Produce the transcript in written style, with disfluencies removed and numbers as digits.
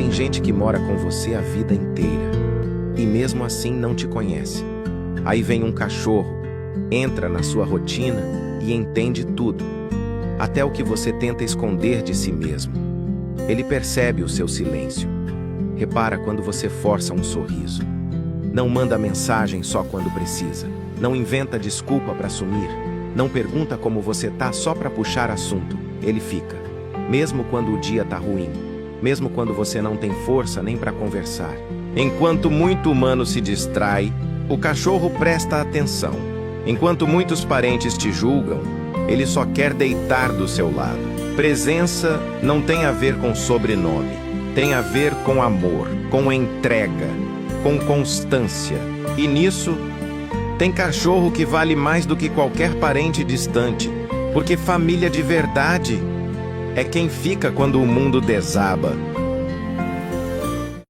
Tem gente que mora com você a vida inteira e mesmo assim não te conhece. Aí vem um cachorro, entra na sua rotina e entende tudo, até o que você tenta esconder de si mesmo. Ele percebe o seu silêncio. Repara quando você força um sorriso. Não manda mensagem só quando precisa. Não inventa desculpa para sumir. Não pergunta como você tá só para puxar assunto. Ele fica. Mesmo quando o dia tá ruim. Mesmo quando você não tem força nem para conversar. Enquanto muito humano se distrai, o cachorro presta atenção. Enquanto muitos parentes te julgam, ele só quer deitar do seu lado. Presença não tem a ver com sobrenome. Tem a ver com amor, com entrega, com constância. E nisso, tem cachorro que vale mais do que qualquer parente distante. Porque família de verdade é quem fica quando o mundo desaba.